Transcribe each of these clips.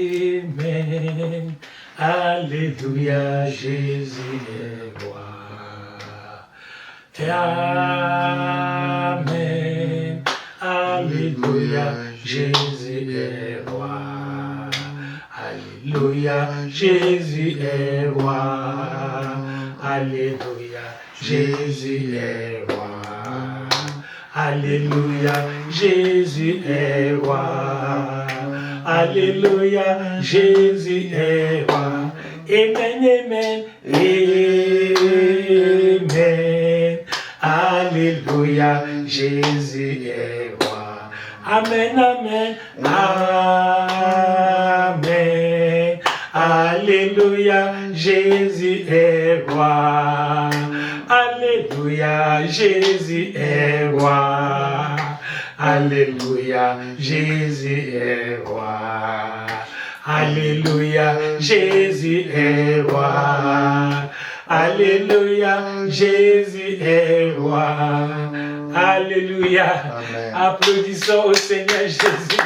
Amen. Alléluia, Jésus est roi. Amen. Alléluia, Jésus est roi. Alléluia, Jésus est roi. Alléluia, Jésus est roi. Alléluia, Jésus est roi. Alléluia, Jésus est roi. Amen, amen, amen. Alléluia, Jésus est roi. Amen, amen, amen. Alléluia, Jésus est roi. Alléluia, Jésus est roi. Alléluia, Jésus est roi. Alléluia, Jésus est roi. Alléluia, Jésus est roi. Alléluia. Amen. Applaudissons au Seigneur Jésus.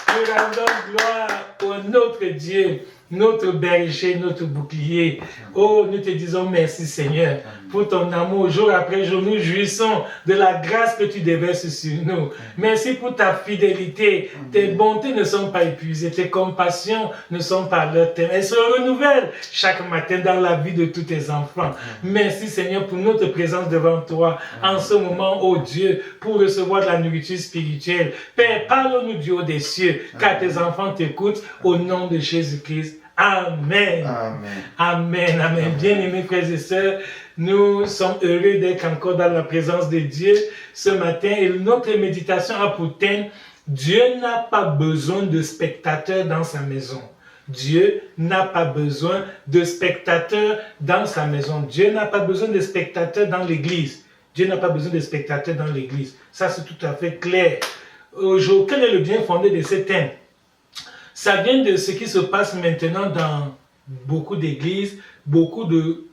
Nous rendons gloire au notre Dieu, notre berger, notre bouclier. Oh, nous te disons merci Seigneur pour ton amour. Jour après jour, nous jouissons de la grâce que tu déverses sur nous. Merci pour ta fidélité. Tes bontés ne sont pas épuisées. Tes compassions ne sont pas à leur terme. Elles se renouvellent chaque matin dans la vie de tous tes enfants. Merci Seigneur pour notre présence devant toi en ce moment, oh Dieu, pour recevoir de la nourriture spirituelle. Père, parle-nous du haut des cieux, car tes enfants t'écoutent au nom de Jésus-Christ. Amen. Amen. Amen. Amen. Bien-aimés frères et sœurs, nous sommes heureux d'être encore dans la présence de Dieu ce matin et notre méditation a pour thème « Dieu n'a pas besoin de spectateurs dans sa maison ». Dieu n'a pas besoin de spectateurs dans sa maison. Dieu n'a pas besoin de spectateurs dans l'église. Dieu n'a pas besoin de spectateurs dans l'église. Ça, c'est tout à fait clair. Aujourd'hui, quel est le bien fondé de ce thème? Ça vient de ce qui se passe maintenant dans beaucoup d'églises. Beaucoup de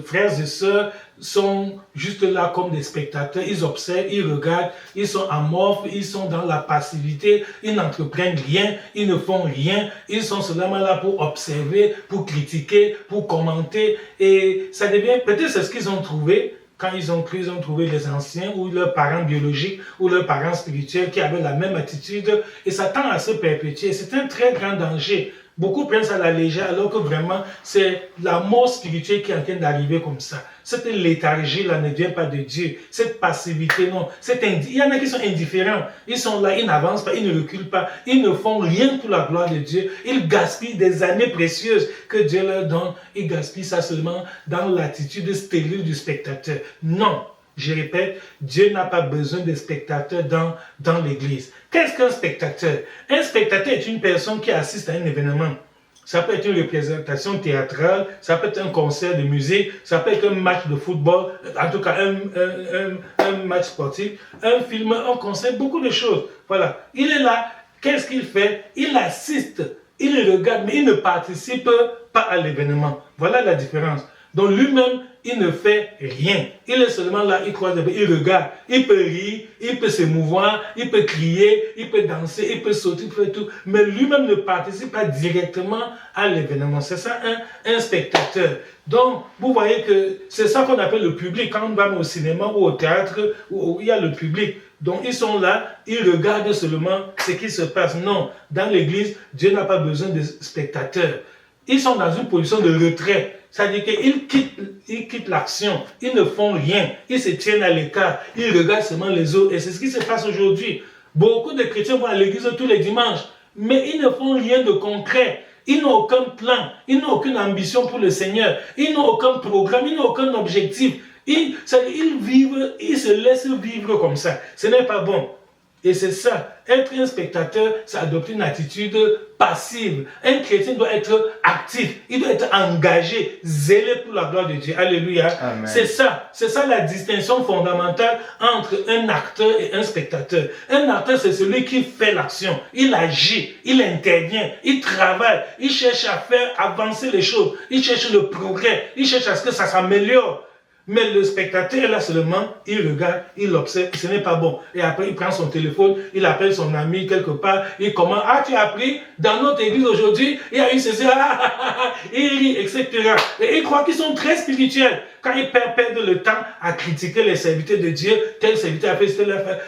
frères et sœurs sont juste là comme des spectateurs. Ils observent, ils regardent, ils sont amorphes, ils sont dans la passivité, ils n'entreprennent rien, ils ne font rien. Ils sont seulement là pour observer, pour critiquer, pour commenter. Et ça devient, peut-être c'est ce qu'ils ont trouvé. Quand ils ont trouvé les anciens ou leurs parents biologiques ou leurs parents spirituels qui avaient la même attitude et ça tend à se perpétuer. C'est un très grand danger. Beaucoup prennent ça à la légère alors que vraiment c'est la mort spirituelle qui est en train d'arriver comme ça. Cette léthargie-là ne vient pas de Dieu. Cette passivité, non. Il y en a qui sont indifférents. Ils sont là, ils n'avancent pas, ils ne reculent pas. Ils ne font rien pour la gloire de Dieu. Ils gaspillent des années précieuses que Dieu leur donne. Ils gaspillent ça seulement dans l'attitude stérile du spectateur. Non. Je répète, Dieu n'a pas besoin de spectateurs dans l'église. Qu'est-ce qu'un spectateur? Un spectateur est une personne qui assiste à un événement. Ça peut être une représentation théâtrale, ça peut être un concert de musique, ça peut être un match de football, en tout cas un match sportif, un film, un concert, beaucoup de choses. Voilà. Il est là. Qu'est-ce qu'il fait? Il assiste, il regarde, mais il ne participe pas à l'événement. Voilà la différence. Donc lui-même, il ne fait rien. Il est seulement là, il croise, il regarde. Il peut rire, il peut s'émouvoir, il peut crier, il peut danser, il peut sauter, il peut faire tout. Mais lui-même ne participe pas directement à l'événement. C'est ça un spectateur. Donc, vous voyez que c'est ça qu'on appelle le public. Quand on va au cinéma ou au théâtre, où il y a le public. Donc, ils sont là, ils regardent seulement ce qui se passe. Non, dans l'église, Dieu n'a pas besoin de spectateurs. Ils sont dans une position de retrait. C'est-à-dire qu'ils quittent l'action, ils ne font rien, ils se tiennent à l'écart, ils regardent seulement les autres. Et c'est ce qui se passe aujourd'hui. Beaucoup de chrétiens vont à l'église tous les dimanches, mais ils ne font rien de concret. Ils n'ont aucun plan, ils n'ont aucune ambition pour le Seigneur, ils n'ont aucun programme, ils n'ont aucun objectif. Ils vivent, ils se laissent vivre comme ça. Ce n'est pas bon. Et c'est ça, être un spectateur, c'est adopter une attitude passive. Un chrétien doit être actif, il doit être engagé, zélé pour la gloire de Dieu. Alléluia. C'est ça la distinction fondamentale entre un acteur et un spectateur. Un acteur, c'est celui qui fait l'action, il agit, il intervient, il travaille, il cherche à faire avancer les choses, il cherche le progrès, il cherche à ce que ça s'améliore. Mais le spectateur est là seulement, il regarde, il observe, ce n'est pas bon. Et après, il prend son téléphone, il appelle son ami quelque part, il commence, ah, tu as appris, dans notre église aujourd'hui, il y a eu ceci, il rit, etc. Et ils croient qu'ils sont très spirituels. Quand ils perdent le temps à critiquer les serviteurs de Dieu, tel serviteur a fait, tel a fait.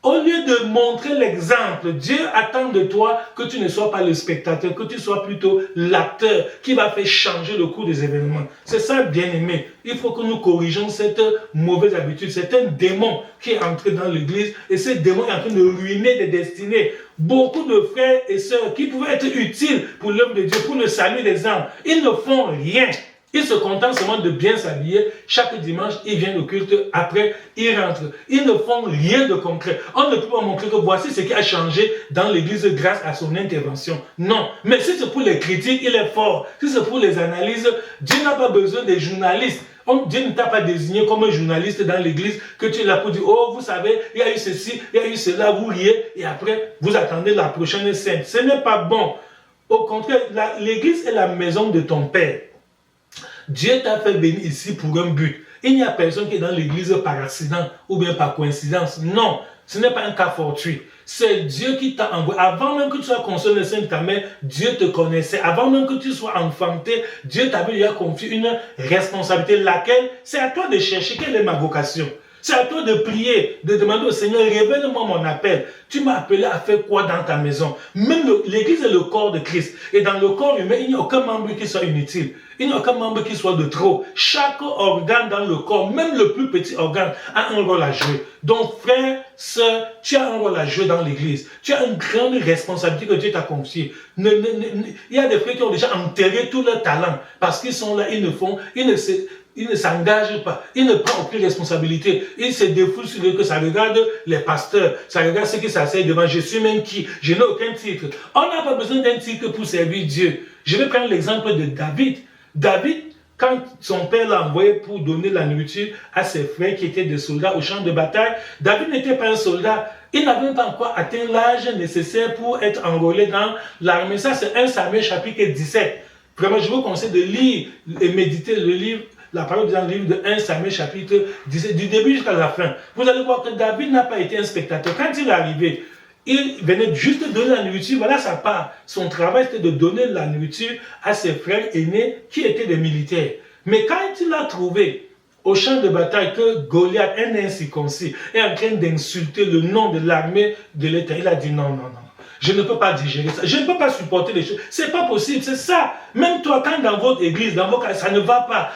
Au lieu de montrer l'exemple, Dieu attend de toi que tu ne sois pas le spectateur, que tu sois plutôt l'acteur qui va faire changer le cours des événements. C'est ça, bien-aimé. Il faut que nous corrigeons cette mauvaise habitude. C'est un démon qui est entré dans l'église et ce démon est en train de ruiner des destinées. Beaucoup de frères et sœurs qui pouvaient être utiles pour l'œuvre de Dieu, pour le salut des âmes, ils ne font rien. Ils se contentent seulement de bien s'habiller. Chaque dimanche, ils viennent au culte. Après, ils rentrent. Ils ne font rien de concret. On ne peut pas montrer que voici ce qui a changé dans l'église grâce à son intervention. Non. Mais si c'est pour les critiques, il est fort. Si c'est pour les analyses, Dieu n'a pas besoin des journalistes. Dieu ne t'a pas désigné comme un journaliste dans l'église que tu es là pour dire, oh, vous savez, il y a eu ceci, il y a eu cela, vous riez, et après, vous attendez la prochaine scène. Ce n'est pas bon. Au contraire, l'église est la maison de ton Père. Dieu t'a fait venir ici pour un but. Il n'y a personne qui est dans l'église par accident ou bien par coïncidence. Non, ce n'est pas un cas fortuit. C'est Dieu qui t'a envoyé. Avant même que tu sois conçu le sein de ta mère, Dieu te connaissait. Avant même que tu sois enfanté, Dieu t'avait déjà confié une responsabilité, laquelle c'est à toi de chercher quelle est ma vocation. C'est à toi de prier, de demander au Seigneur, révèle-moi mon appel. Tu m'as appelé à faire quoi dans ta maison? Même l'église est le corps de Christ. Et dans le corps humain, il n'y a aucun membre qui soit inutile. Il n'y a aucun membre qui soit de trop. Chaque organe dans le corps, même le plus petit organe, a un rôle à jouer. Donc, frère, sœur, tu as un rôle à jouer dans l'église. Tu as une grande responsabilité que Dieu t'a confiée. Il y a des frères qui ont déjà enterré tout leur talent parce qu'ils sont là, ils ne s'engagent pas, ils ne prennent aucune responsabilité, ils se défoulent sur eux, que ça regarde les pasteurs, ça regarde ceux qui s'asseyent devant, je suis même qui, je n'ai aucun titre. On n'a pas besoin d'un titre pour servir Dieu. Je vais prendre l'exemple de David. David, quand son père l'a envoyé pour donner la nourriture à ses frères qui étaient des soldats au champ de bataille, David n'était pas un soldat. Il n'avait pas encore atteint l'âge nécessaire pour être enrôlé dans l'armée. Ça, c'est 1 Samuel chapitre 17. Vraiment, je vous conseille de lire et méditer le livre, la parole dans le livre de 1 Samuel chapitre 17, du début jusqu'à la fin. Vous allez voir que David n'a pas été un spectateur. Quand il est arrivé, il venait juste de donner la nourriture, voilà sa part. Son travail, c'était de donner la nourriture à ses frères aînés qui étaient des militaires. Mais quand il a trouvé au champ de bataille que Goliath, un incirconcis, est en train d'insulter le nom de l'armée de l'État, il a dit non, non, non. Je ne peux pas digérer ça. Je ne peux pas supporter les choses. C'est pas possible, c'est ça. Même toi, quand dans votre église, dans vos cas, ça ne va pas,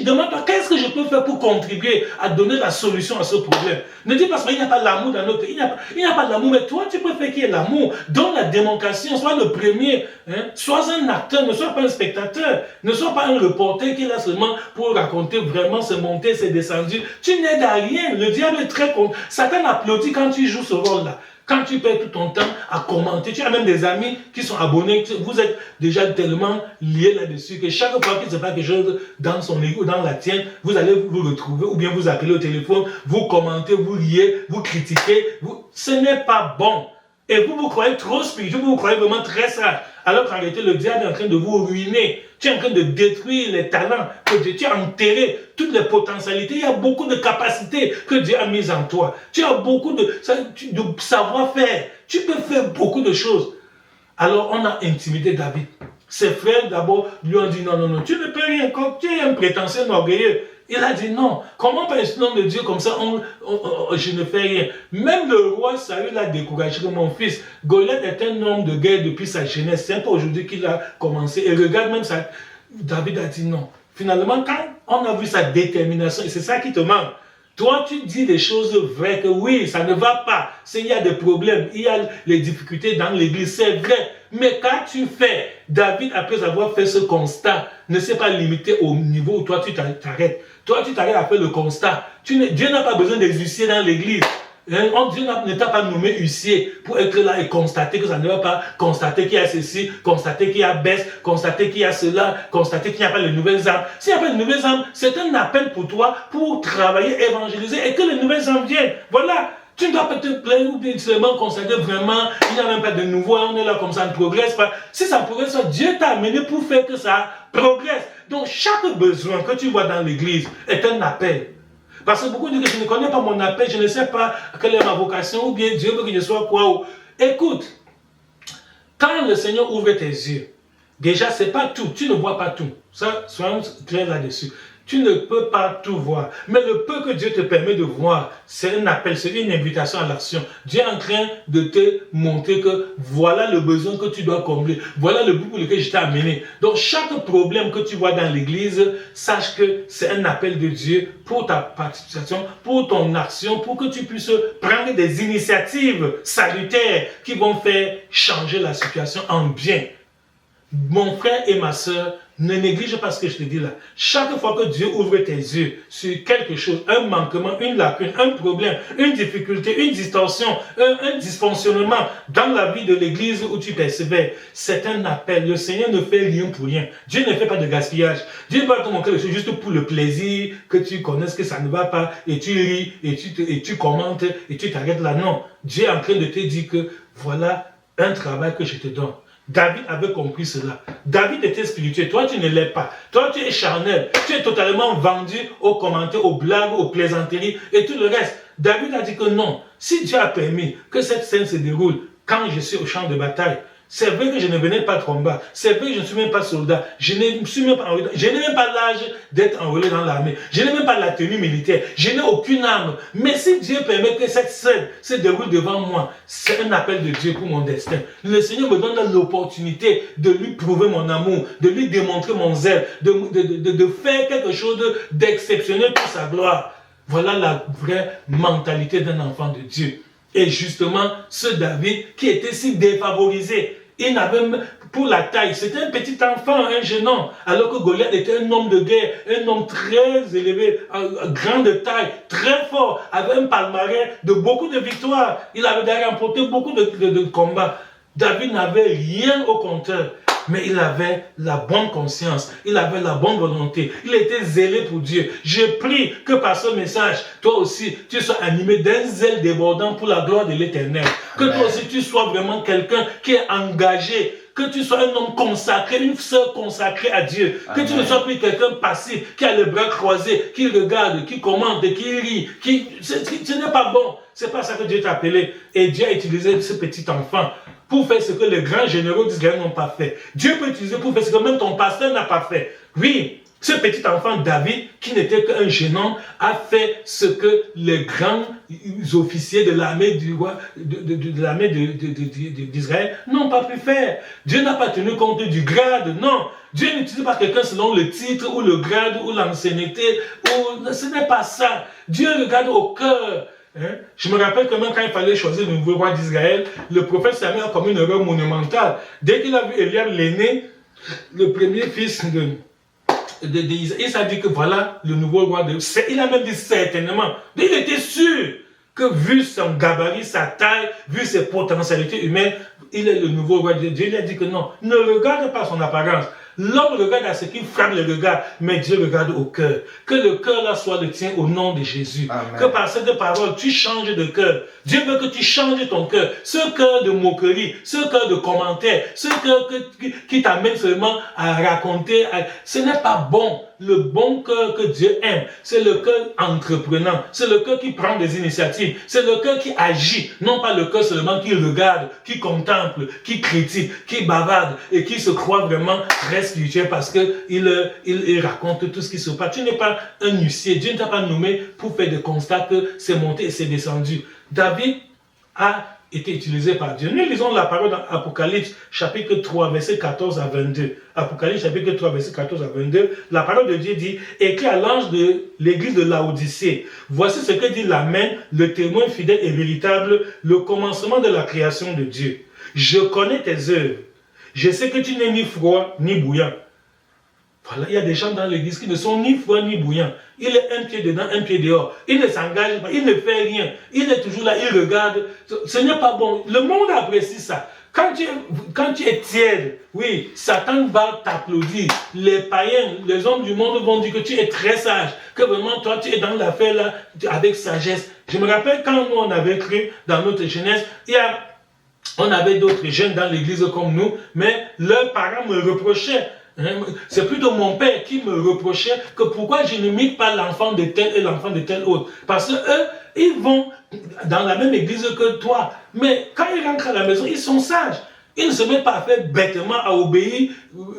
demande-toi qu'est-ce que je peux faire pour contribuer à donner la solution à ce problème. Ne dis pas qu'il n'y a pas l'amour dans notre pays. Il n'y a pas l'amour, mais toi, tu peux faire qu'il y ait l'amour. Donne la démonstration, sois le premier. Sois un acteur, ne sois pas un spectateur. Ne sois pas un reporter qui est là seulement pour raconter vraiment ses montées, ses descendues. Tu n'aides à rien. Le diable est très content. Satan applaudit quand tu joues ce rôle-là. Quand tu perds tout ton temps à commenter, tu as même des amis qui sont abonnés, vous êtes déjà tellement liés là-dessus que chaque fois qu'il se passe quelque chose dans son égo, dans la tienne, vous allez vous retrouver ou bien vous appelez au téléphone, vous commentez, vous riez, vous critiquez. Ce n'est pas bon. Et vous vous croyez trop spirituel, vous vous croyez vraiment très sage. Alors qu'en réalité, le diable est en train de vous ruiner. Tu es en train de détruire les talents que Dieu, tu as enterré toutes les potentialités. Il y a beaucoup de capacités que Dieu a mises en toi. Tu as beaucoup de savoir-faire. Tu peux faire beaucoup de choses. Alors, on a intimidé David. Ses frères, d'abord, lui ont dit non, non, non, tu ne peux rien. Quand tu es un prétentieux orgueilleux. Il a dit non. Comment par un nom de Dieu comme ça, je ne fais rien. Même le roi Saül l'a découragé que mon fils. Goliath est un homme de guerre depuis sa jeunesse. C'est pas aujourd'hui qu'il a commencé. Et regarde même ça. David a dit non. Finalement, quand on a vu sa détermination, et c'est ça qui te manque. Toi, tu dis des choses vraies, que oui, ça ne va pas. Il y a des problèmes, il y a les difficultés dans l'église, c'est vrai. Mais quand tu fais, David, après avoir fait ce constat, ne s'est pas limité au niveau où toi tu t'arrêtes. Toi, tu t'arrêtes à faire le constat. Dieu n'a pas besoin des huissiers dans l'église. Dieu ne t'a pas nommé huissier pour être là et constater que ça ne va pas, constater qu'il y a ceci, constater qu'il y a baisse, constater qu'il y a cela, constater qu'il n'y a pas de nouvelles âmes. S'il n'y a pas de nouvelles âmes, c'est un appel pour toi pour travailler, évangéliser et que les nouvelles âmes viennent. Voilà. Tu ne dois pas te plaindre ou bien seulement constater vraiment, il n'y a même pas de nouveau, on est là comme ça, on ne progresse pas. Si ça progresse, Dieu t'a amené pour faire que ça progresse. Donc chaque besoin que tu vois dans l'église est un appel. Parce que beaucoup disent que je ne connais pas mon appel, je ne sais pas quelle est ma vocation, ou bien Dieu veut que je sois quoi. Écoute, quand le Seigneur ouvre tes yeux, déjà, ce n'est pas tout, tu ne vois pas tout. Ça, soyons clairs là-dessus. Tu ne peux pas tout voir. Mais le peu que Dieu te permet de voir, c'est un appel, c'est une invitation à l'action. Dieu est en train de te montrer que voilà le besoin que tu dois combler. Voilà le but pour lequel je t'ai amené. Donc, chaque problème que tu vois dans l'église, sache que c'est un appel de Dieu pour ta participation, pour ton action, pour que tu puisses prendre des initiatives salutaires qui vont faire changer la situation en bien. Mon frère et ma soeur, ne néglige pas ce que je te dis là. Chaque fois que Dieu ouvre tes yeux sur quelque chose, un manquement, une lacune, un problème, une difficulté, une distorsion, un dysfonctionnement dans la vie de l'église où tu persévères, c'est un appel. Le Seigneur ne fait rien pour rien. Dieu ne fait pas de gaspillage. Dieu va te montrer les choses juste pour le plaisir, que tu connaisses que ça ne va pas, et tu ris, et tu commentes, et tu t'arrêtes là. Non. Dieu est en train de te dire que voilà un travail que je te donne. David avait compris cela. David était spirituel. Toi, tu ne l'es pas. Toi, tu es charnel. Tu es totalement vendu aux commentaires, aux blagues, aux plaisanteries et tout le reste. David a dit que non. Si Dieu a permis que cette scène se déroule quand je suis au champ de bataille, c'est vrai que je ne venais pas combattre. C'est vrai que je ne suis même pas soldat. Je n'ai même pas l'âge d'être enrôlé dans l'armée. Je n'ai même pas la tenue militaire. Je n'ai aucune arme. Mais si Dieu permet que cette scène se déroule devant moi, c'est un appel de Dieu pour mon destin. Le Seigneur me donne l'opportunité de lui prouver mon amour, de lui démontrer mon zèle, de faire quelque chose d'exceptionnel pour sa gloire. Voilà la vraie mentalité d'un enfant de Dieu. Et justement, ce David qui était si défavorisé, il n'avait même, pour la taille, c'était un petit enfant, un jeune homme, alors que Goliath était un homme de guerre, un homme très élevé, grand de taille, très fort, avait un palmarès de beaucoup de victoires. Il avait d'ailleurs remporté beaucoup de combats. David n'avait rien au compteur. Mais il avait la bonne conscience, il avait la bonne volonté, il était zélé pour Dieu. Je prie que par ce message, toi aussi, tu sois animé d'un zèle débordant pour la gloire de l'Éternel. Que toi aussi, tu sois vraiment quelqu'un qui est engagé, que tu sois un homme consacré, une sœur consacrée à Dieu. Amen. Que tu ne sois plus quelqu'un passif, qui a les bras croisés, qui regarde, qui commente, qui rit. Ce n'est pas bon. C'est pas ça que Dieu t'a appelé. Et Dieu a utilisé ce petit enfant pour faire ce que les grands généraux d'Israël n'ont pas fait. Dieu peut utiliser pour faire ce que même ton pasteur n'a pas fait. Oui, ce petit enfant David, qui n'était qu'un jeune homme, a fait ce que les grands officiers de l'armée d'Israël n'ont pas pu faire. Dieu n'a pas tenu compte du grade, non. Dieu n'utilise pas quelqu'un selon le titre ou le grade ou l'ancienneté. Ce n'est pas ça. Dieu regarde au cœur. Je me rappelle que même quand il fallait choisir le nouveau roi d'Israël, le prophète Samuel a commis une erreur monumentale. Dès qu'il a vu Eliab l'aîné, le premier fils d'Israël, il s'est dit que voilà le nouveau roi de... Il a même dit certainement. Il était sûr que vu son gabarit, sa taille, vu ses potentialités humaines, il est le nouveau roi de Dieu. Dieu lui a dit que non, ne regarde pas son apparence. L'homme regarde à ce qui frappe le regard, mais Dieu regarde au cœur. Que le cœur là soit le tien au nom de Jésus. Amen. Que par cette parole, tu changes de cœur. Dieu veut que tu changes ton cœur. Ce cœur de moquerie, ce cœur de commentaire, ce cœur qui t'amène seulement à raconter, ce n'est pas bon. Le bon cœur que Dieu aime, c'est le cœur entreprenant, c'est le cœur qui prend des initiatives, c'est le cœur qui agit, non pas le cœur seulement qui regarde, qui contemple, qui critique, qui bavarde et qui se croit vraiment très spirituel parce qu'il raconte tout ce qui se passe. Tu n'es pas un huissier, Dieu ne t'a pas nommé pour faire des constats que c'est monté et c'est descendu. David a été utilisé par Dieu. Nous lisons la parole dans Apocalypse chapitre 3 verset 14 à 22. Apocalypse chapitre 3 verset 14 à 22. La parole de Dieu dit: écrit à l'ange de l'église de Laodicée, voici ce que dit l'Amen, le témoin fidèle et véritable, le commencement de la création de Dieu. Je connais tes œuvres. Je sais que tu n'es ni froid ni bouillant. Voilà, il y a des gens dans l'église qui ne sont ni froids ni bouillants. Il est un pied dedans, un pied dehors. Il ne s'engage pas, il ne fait rien. Il est toujours là, il regarde. Ce n'est pas bon. Le monde apprécie ça. Quand tu es tiède, oui, Satan va t'applaudir. Les païens, les hommes du monde vont dire que tu es très sage, que vraiment toi tu es dans l'affaire là avec sagesse. Je me rappelle quand nous on avait cru dans notre jeunesse, on avait d'autres jeunes dans l'église comme nous, mais leurs parents me reprochaient. C'est plutôt mon père qui me reprochait que pourquoi je n'imite pas l'enfant de tel et l'enfant de tel autre. Parce que eux, ils vont dans la même église que toi. Mais quand ils rentrent à la maison, ils sont sages. Ils ne se mettent pas à faire bêtement, à obéir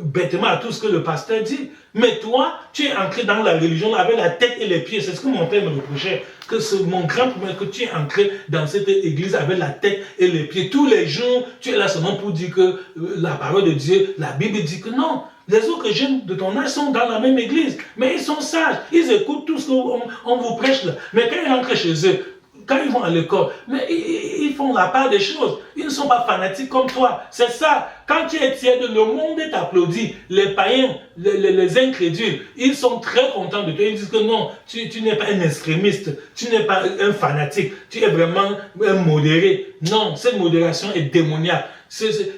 bêtement à tout ce que le pasteur dit. Mais toi, tu es entré dans la religion avec la tête et les pieds. C'est ce que mon père me reprochait. Que c'est mon grand problème, que tu es entré dans cette église avec la tête et les pieds. Tous les jours, tu es là seulement pour dire que la parole de Dieu, la Bible dit que non. Les autres jeunes de ton âge sont dans la même église, mais ils sont sages, ils écoutent tout ce qu'on vous prêche là. Mais quand ils rentrent chez eux, quand ils vont à l'école, mais ils font la part des choses. Ils ne sont pas fanatiques comme toi. C'est ça. Quand tu es tiède, le monde t'applaudit. Les païens, les incrédules, ils sont très contents de toi. Ils disent que non, tu n'es pas un extrémiste, tu n'es pas un fanatique, tu es vraiment un modéré. Non, cette modération est démoniaque. Cette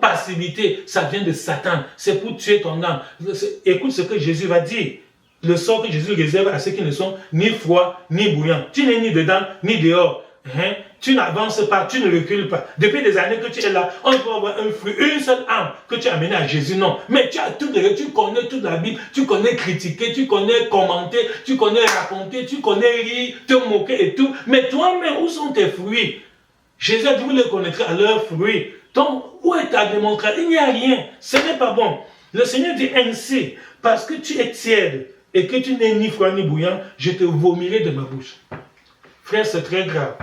passivité, ça vient de Satan. C'est pour tuer ton âme. Écoute ce que Jésus va dire. Le sort que Jésus réserve à ceux qui ne sont ni froids, ni bouillants. Tu n'es ni dedans, ni dehors. Tu n'avances pas, tu ne recules pas. Depuis des années que tu es là, on peut avoir un fruit, une seule âme que tu as amenée à Jésus. Non. Mais tu as tout, tu connais toute la Bible, tu connais critiquer, tu connais commenter, tu connais raconter, tu connais rire, te moquer et tout. Mais toi-même, où sont tes fruits? Jésus a dit, vous les connaîtrez à leurs fruits. Donc, où est ta démonstration? Il n'y a rien. Ce n'est pas bon. Le Seigneur dit ainsi, parce que tu es tiède et que tu n'es ni froid ni bouillant, je te vomirai de ma bouche. Frère, c'est très grave.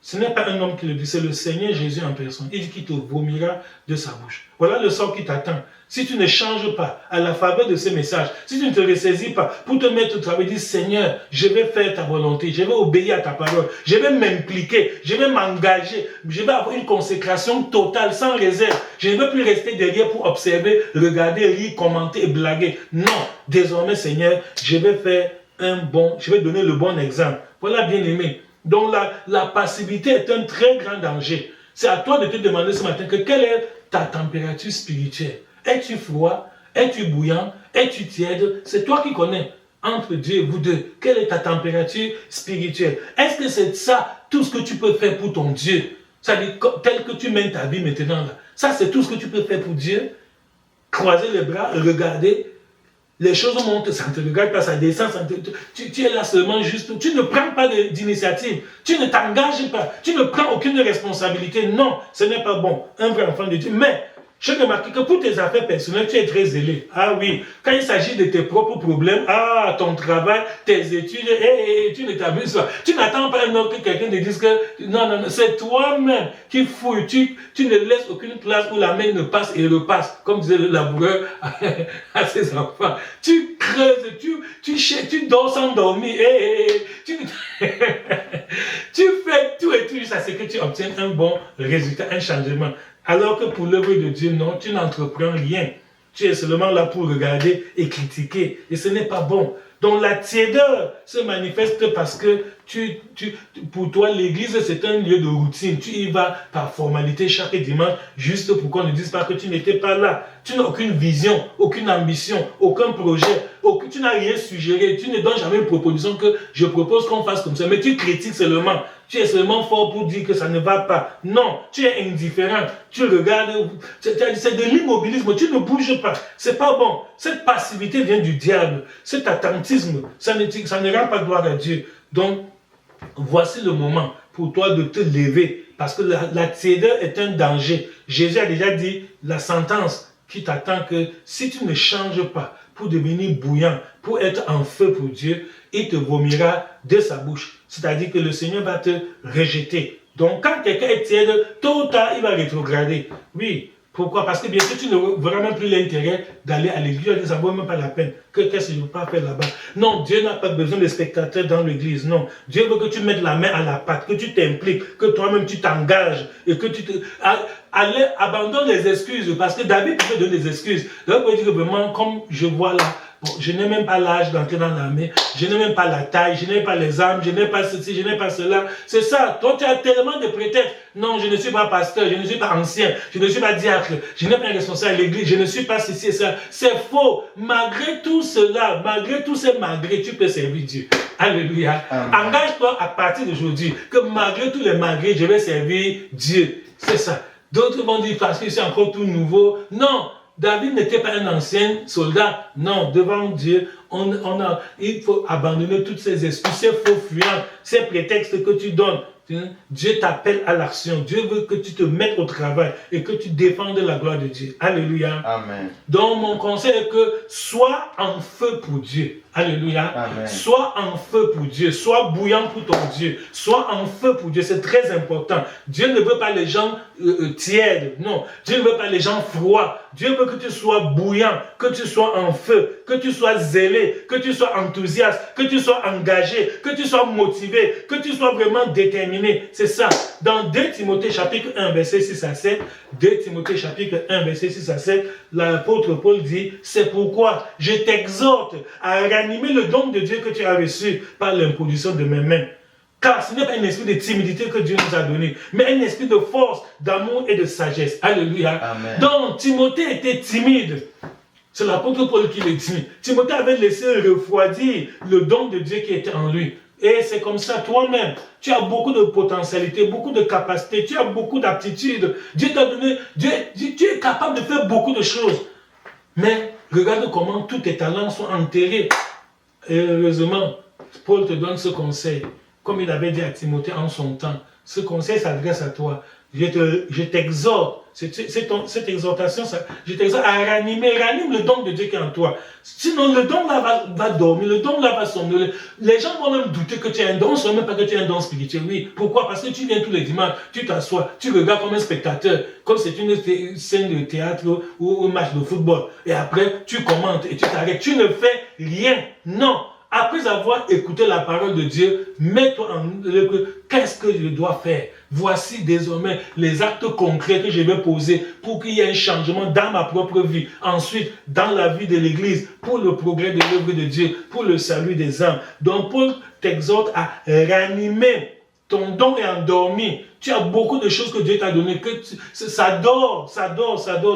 Ce n'est pas un homme qui le dit, c'est le Seigneur Jésus en personne. Il dit qu'il te vomira de sa bouche. Voilà le sort qui t'attend. Si tu ne changes pas à la faveur de ces messages, si tu ne te ressaisis pas pour te mettre au travail, dis Seigneur, je vais faire ta volonté, je vais obéir à ta parole, je vais m'impliquer, je vais m'engager, je vais avoir une consécration totale, sans réserve. Je ne veux plus rester derrière pour observer, regarder, rire, commenter et blaguer. Non, désormais Seigneur, je vais donner le bon exemple. Voilà, bien aimé. Donc la passivité est un très grand danger. C'est à toi de te demander ce matin que quelle est ta température spirituelle. Es-tu froid? Es-tu bouillant? Es-tu tiède? C'est toi qui connais. Entre Dieu et vous deux, quelle est ta température spirituelle? Est-ce que c'est ça tout ce que tu peux faire pour ton Dieu? C'est-à-dire tel que tu mènes ta vie maintenant là. Ça c'est tout ce que tu peux faire pour Dieu? Croiser les bras, regarder. Les choses montent, ça ne te regarde pas, ça descend, tu es là seulement juste, tu ne prends pas d'initiative, tu ne t'engages pas, tu ne prends aucune responsabilité. Non, ce n'est pas bon, un vrai enfant de Dieu. Mais j'ai remarqué que pour tes affaires personnelles, tu es très zélé. Ah oui, quand il s'agit de tes propres problèmes, ton travail, tes études, tu ne t'abuses pas. Tu n'attends pas un autre que quelqu'un te dise que non, c'est toi-même qui fouille. Tu ne laisses aucune place où la main ne passe et repasse, comme disait le laboureur à ses enfants. Tu creuses, tu dors sans dormir. Tu fais tout et tout jusqu'à ce que tu obtiennes un bon résultat, un changement. Alors que pour l'œuvre de Dieu, non, tu n'entreprends rien. Tu es seulement là pour regarder et critiquer. Et ce n'est pas bon. Donc la tiédeur se manifeste parce que pour toi, l'église, c'est un lieu de routine. Tu y vas par formalité chaque dimanche, juste pour qu'on ne dise pas que tu n'étais pas là. Tu n'as aucune vision, aucune ambition, aucun projet. Tu n'as rien suggéré. Tu ne donnes jamais une proposition que je propose qu'on fasse comme ça. Mais tu critiques seulement. Tu es seulement fort pour dire que ça ne va pas. Non, tu es indifférent. Tu regardes. C'est de l'immobilisme. Tu ne bouges pas. C'est pas bon. Cette passivité vient du diable. Cet attentisme, ça ne rend pas gloire à Dieu. Donc, voici le moment pour toi de te lever. Parce que la tiédeur est un danger. Jésus a déjà dit la sentence qui t'attend que si tu ne changes pas pour devenir bouillant, pour être en feu pour Dieu, il te vomira de sa bouche. C'est-à-dire que le Seigneur va te rejeter. Donc, quand quelqu'un est tiède, tôt ou tard, il va rétrograder. Oui. Pourquoi? Parce que bien sûr, tu ne verras même plus l'intérêt d'aller à l'église. Ça ne vaut même pas la peine. Qu'est-ce que je ne veux pas faire là-bas? Non, Dieu n'a pas besoin de spectateurs dans l'église. Non. Dieu veut que tu mettes la main à la pâte, que tu t'impliques, que toi-même tu t'engages et que tu te... abandonne les excuses. Parce que David pouvait donner des excuses. Donc, il peut dire que vraiment, comme je vois là, bon, je n'ai même pas l'âge d'entrer dans l'armée, je n'ai même pas la taille, je n'ai pas les armes, je n'ai pas ceci, je n'ai pas cela. C'est ça, toi tu as tellement de prétextes. Non, je ne suis pas pasteur, je ne suis pas ancien, je ne suis pas diacre, je n'ai pas un responsable à l'église, je ne suis pas ceci et ça. C'est faux. Malgré tout cela, malgré tous ces malgré, tu peux servir Dieu. Alléluia. Engage-toi à partir d'aujourd'hui que malgré tous les malgré, je vais servir Dieu. C'est ça. D'autres vont dire parce que c'est encore tout nouveau. Non, David n'était pas un ancien soldat. Non, devant Dieu, il faut abandonner tous ces excuses, ces faux fuyants, ces prétextes que tu donnes. Dieu t'appelle à l'action. Dieu veut que tu te mettes au travail et que tu défendes la gloire de Dieu. Alléluia. Amen. Donc mon conseil est que sois en feu pour Dieu. Alléluia. Amen. Sois en feu pour Dieu. Sois bouillant pour ton Dieu. Sois en feu pour Dieu. C'est très important. Dieu ne veut pas les gens tièdes. Non. Dieu ne veut pas les gens froids. Dieu veut que tu sois bouillant, que tu sois en feu, que tu sois zélé, que tu sois enthousiaste, que tu sois engagé, que tu sois motivé, que tu sois vraiment déterminé. C'est ça. Dans 2 Timothée chapitre 1, verset 6 à 7, 2 Timothée chapitre 1, verset 6 à 7, l'apôtre Paul dit, c'est pourquoi je t'exhorte à ranimer le don de Dieu que tu as reçu par l'imposition de mes mains. Car ce n'est pas un esprit de timidité que Dieu nous a donné, mais un esprit de force, d'amour et de sagesse. Alléluia. Amen. Donc, Timothée était timide. C'est l'apôtre Paul qui le dit. Timothée avait laissé refroidir le don de Dieu qui était en lui. Et c'est comme ça, toi-même, tu as beaucoup de potentialité, beaucoup de capacité, tu as beaucoup d'aptitudes. Dieu t'a donné, tu es capable de faire beaucoup de choses. Mais regarde comment tous tes talents sont enterrés. Et heureusement, Paul te donne ce conseil. Comme il avait dit à Timothée en son temps, ce conseil s'adresse à toi. Je t'exhorte, cette exhortation, je t'exhorte à ranime le don de Dieu qui est en toi. Sinon, le don là va dormir, le don là va somnoler. Les gens vont même douter que tu as un don, sans même pas que tu as un don spirituel. Oui, pourquoi? Parce que tu viens tous les dimanches, tu t'assois, tu regardes comme un spectateur, comme c'est une scène de théâtre ou un match de football. Et après, tu commentes et tu t'arrêtes. Tu ne fais rien. Non. Après avoir écouté la parole de Dieu, mets-toi en... Qu'est-ce que je dois faire? Voici désormais les actes concrets que je vais poser pour qu'il y ait un changement dans ma propre vie. Ensuite, dans la vie de l'Église, pour le progrès de l'œuvre de Dieu, pour le salut des âmes. Donc, Paul t'exhorte à ranimer. Ton don est endormi. Tu as beaucoup de choses que Dieu t'a données. Ça dort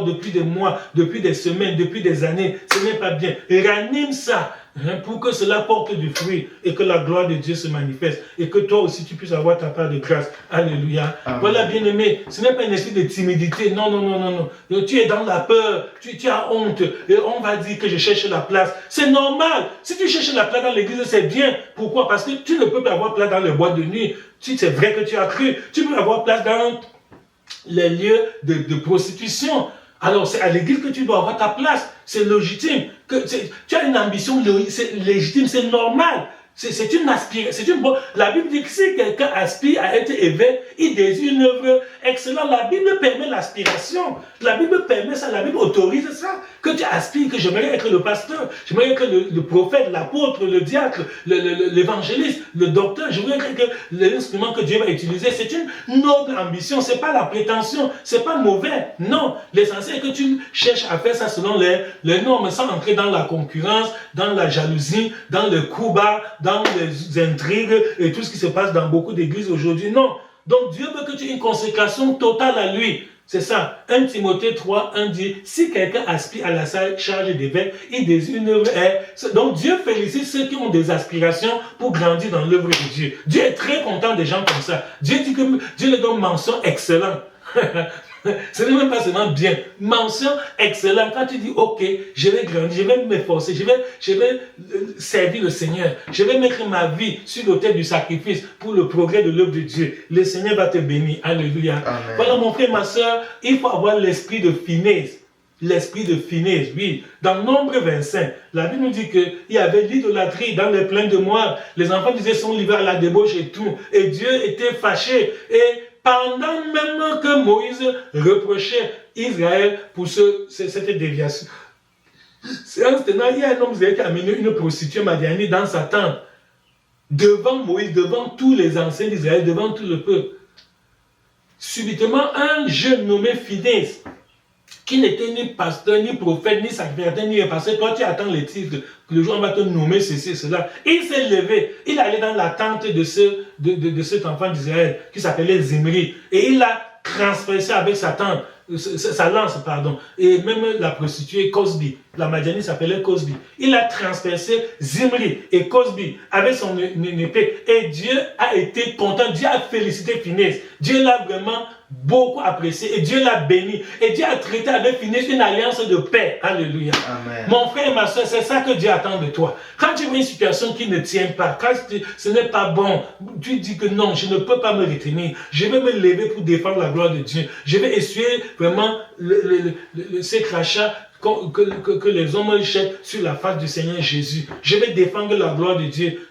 depuis des mois, depuis des semaines, depuis des années. Ce n'est pas bien. Ranime ça. Pour que cela porte du fruit et que la gloire de Dieu se manifeste et que toi aussi tu puisses avoir ta part de grâce. Alléluia. Amen. Voilà, bien-aimé, ce n'est pas un esprit de timidité. Non, non, non, non, non. Tu es dans la peur, tu as honte et on va dire que je cherche la place. C'est normal. Si tu cherches la place dans l'église, c'est bien. Pourquoi? Parce que tu ne peux pas avoir place dans les boîtes de nuit. Si c'est vrai que tu as cru, tu peux avoir place dans les lieux de prostitution. Alors, c'est à l'église que tu dois avoir ta place. C'est légitime. Tu as une ambition, c'est légitime, c'est normal. C'est une aspiration. La Bible dit que si quelqu'un aspire à être évêque, il désire une œuvre excellente. La Bible permet l'aspiration. La Bible permet ça. La Bible autorise ça. Que tu aspires, que j'aimerais être le pasteur, j'aimerais être le prophète, l'apôtre, le diacre, l'évangéliste, le docteur. J'aimerais être l'instrument que Dieu va utiliser. C'est une noble ambition. C'est pas la prétention. C'est pas mauvais. Non. L'essentiel est que tu cherches à faire ça selon les normes, sans entrer dans la concurrence, dans la jalousie, dans le coup bas, dans les intrigues et tout ce qui se passe dans beaucoup d'églises aujourd'hui. Non. Donc Dieu veut que tu aies une consécration totale à lui. C'est ça. 1 Timothée 3, 1 dit, si quelqu'un aspire à la charge d'évêque, il désire une œuvre. Donc Dieu félicite ceux qui ont des aspirations pour grandir dans l'œuvre de Dieu. Dieu est très content des gens comme ça. Dieu dit que Dieu les donne mention excellente. Ce n'est même pas seulement bien. Mention excellente. Quand tu dis, ok, je vais grandir, je vais m'efforcer, je vais servir le Seigneur. Je vais mettre ma vie sur l'autel du sacrifice pour le progrès de l'œuvre de Dieu. Le Seigneur va te bénir. Alléluia. Amen. Voilà, mon frère, ma soeur, il faut avoir l'esprit de finesse. L'esprit de finesse, oui. Dans Nombre 25, la Bible nous dit qu'il y avait l'idolâtrie dans les plaines de Moab. Les enfants disaient sont livrés à la débauche et tout. Et Dieu était fâché. Et pendant même que Moïse reprochait Israël pour cette déviation, c'est en ce temps, il y a un homme qui a amené une prostituée madianite dans sa tente, devant Moïse, devant tous les anciens d'Israël, devant tout le peuple. Subitement, un jeune nommé Phinehas, qui n'était ni pasteur, ni prophète, ni sacrificateur, ni pasteur. Toi, tu attends les titres. Le jour, on va te nommer ceci, cela. Il s'est levé. Il allait dans la tente de cet enfant d'Israël qui s'appelait Zimri. Et il l'a transpercé avec sa tente. Sa lance, pardon, et même la prostituée Cosbi, la Madianite s'appelait Cosbi. Il a transpercé Zimri et Cosbi avec son épée. Et Dieu a été content, Dieu a félicité Phineas. Dieu l'a vraiment beaucoup apprécié et Dieu l'a béni. Et Dieu a traité avec Phineas une alliance de paix. Alléluia. Amen. Mon frère et ma soeur, c'est ça que Dieu attend de toi. Quand tu vois une situation qui ne tient pas, quand ce n'est pas bon, tu dis que non, je ne peux pas me retenir. Je vais me lever pour défendre la gloire de Dieu. Je vais essuyer vraiment ces crachats que les hommes jettent sur la face du Seigneur Jésus. Je vais défendre la gloire de Dieu.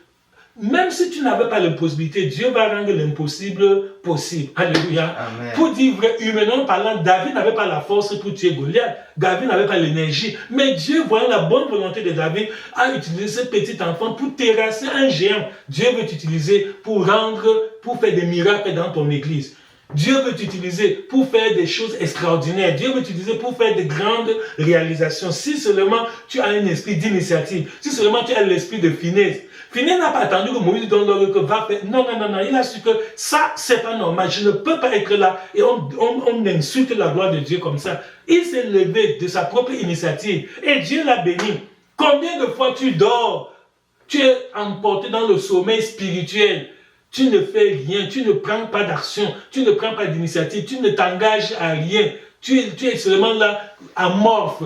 Même si tu n'avais pas la possibilité, Dieu va rendre l'impossible possible. Alléluia. Amen. Pour dire vrai, humainement parlant, David n'avait pas la force pour tuer Goliath. David n'avait pas l'énergie. Mais Dieu, voyant la bonne volonté de David, a utilisé ce petit enfant pour terrasser un géant. Dieu veut t'utiliser pour faire des miracles dans ton église. Dieu veut t'utiliser pour faire des choses extraordinaires. Dieu veut t'utiliser pour faire de grandes réalisations. Si seulement tu as un esprit d'initiative, si seulement tu as l'esprit de finesse. Phineas n'a pas attendu que Moïse donne l'ordre que va faire. Non. Il a su que ça, c'est pas normal. Je ne peux pas être là. Et on insulte la gloire de Dieu comme ça. Il s'est levé de sa propre initiative. Et Dieu l'a béni. Combien de fois tu dors? Tu es emporté dans le sommeil spirituel. Tu ne fais rien. Tu ne prends pas d'action. Tu ne prends pas d'initiative. Tu ne t'engages à rien. Tu es seulement là, amorphe,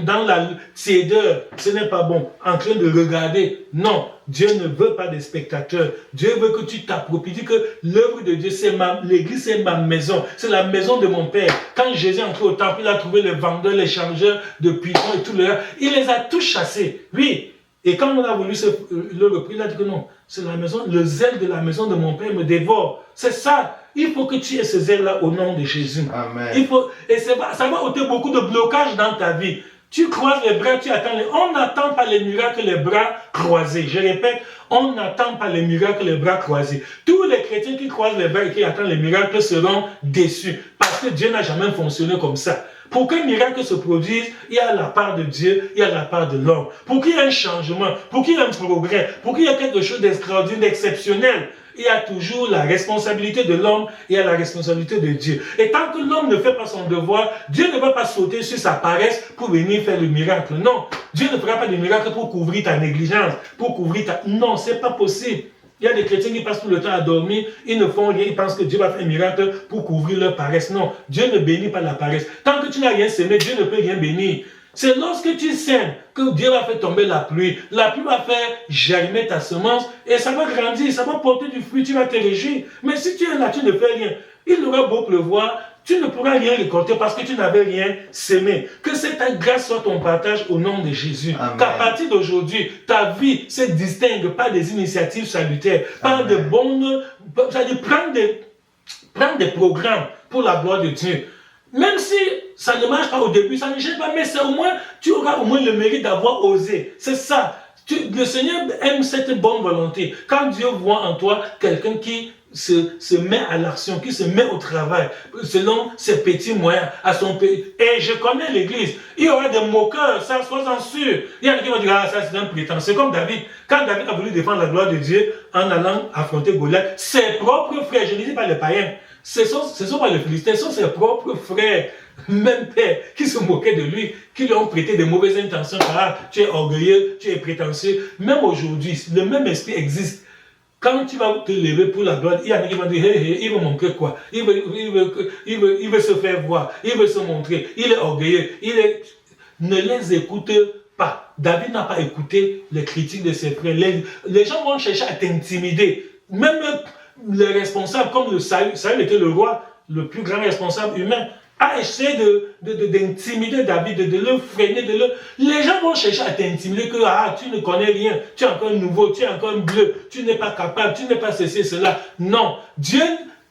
dans la tiédeur. Ce n'est pas bon. En train de regarder. Non. Dieu ne veut pas des spectateurs. Dieu veut que tu t'appropries. Dit que l'œuvre de Dieu, l'église, c'est ma maison. C'est la maison de mon Père. Quand Jésus est entré au temple, il a trouvé les vendeurs, les changeurs de pigeons et tout le reste. Il les a tous chassés. Oui. Et quand on a voulu le reprendre, il a dit que non. C'est la maison, le zèle de la maison de mon Père me dévore. C'est ça. Il faut que tu aies ce zèle-là au nom de Jésus. Amen. Et ça va ôter beaucoup de blocages dans ta vie. Tu croises les bras, tu attends. On n'attend pas les miracles, les bras croisés. Je répète, on n'attend pas les miracles, les bras croisés. Tous les chrétiens qui croisent les bras et qui attendent les miracles seront déçus. Parce que Dieu n'a jamais fonctionné comme ça. Pour qu'un miracle se produise, il y a la part de Dieu, il y a la part de l'homme. Pour qu'il y ait un changement, pour qu'il y ait un progrès, pour qu'il y ait quelque chose d'extraordinaire, d'exceptionnel, il y a toujours la responsabilité de l'homme et il y a la responsabilité de Dieu. Et tant que l'homme ne fait pas son devoir, Dieu ne va pas sauter sur sa paresse pour venir faire le miracle. Non, Dieu ne fera pas de miracle pour couvrir ta négligence, pour couvrir ta... Non, c'est pas possible. Il y a des chrétiens qui passent tout le temps à dormir, ils ne font rien, ils pensent que Dieu va faire un miracle pour couvrir leur paresse. Non, Dieu ne bénit pas la paresse. Tant que tu n'as rien semé, Dieu ne peut rien bénir. C'est lorsque tu sèmes que Dieu va faire tomber la pluie. La pluie va faire germer ta semence et ça va grandir, ça va porter du fruit, tu vas te réjouir. Mais si tu es là, tu ne fais rien. Il aura beau pleuvoir, tu ne pourras rien récolter parce que tu n'avais rien semé. Que cette grâce soit ton partage au nom de Jésus. Qu'à partir d'aujourd'hui, ta vie se distingue par des initiatives salutaires, par de bonnes... C'est-à-dire prendre des programmes pour la gloire de Dieu. Même si ça ne marche pas au début, ça ne gêne pas, mais c'est au moins, tu auras au moins le mérite d'avoir osé. C'est ça. Le Seigneur aime cette bonne volonté. Quand Dieu voit en toi quelqu'un qui se met à l'action, qui se met au travail, selon ses petits moyens, à son pays. Et je connais l'église. Il y aura des moqueurs, ça, sois-en sûr. Il y en a qui vont dire, ah, ça c'est un prétend. C'est comme David. Quand David a voulu défendre la gloire de Dieu en allant affronter Goliath, ses propres frères, je ne dis pas les païens, ce sont pas les Philistins, ce sont ses propres frères, même père, qui se moquaient de lui, qui lui ont prêté de mauvaises intentions. Ah, tu es orgueilleux, tu es prétentieux. Même aujourd'hui, le même esprit existe. Quand tu vas te lever pour la gloire, il y en a qui vont dire, hey, il veut montrer quoi? Il veut se faire voir, il veut se montrer, il est orgueilleux, Ne les écoute pas. David n'a pas écouté les critiques de ses frères. Les gens vont chercher à t'intimider. Même les responsables, comme le Saül était le roi, le plus grand responsable humain, a essayé d'intimider David, de le freiner, Les gens vont chercher à t'intimider que tu ne connais rien, tu es encore nouveau, tu es encore bleu, tu n'es pas capable, tu n'es pas ceci, cela. Non, Dieu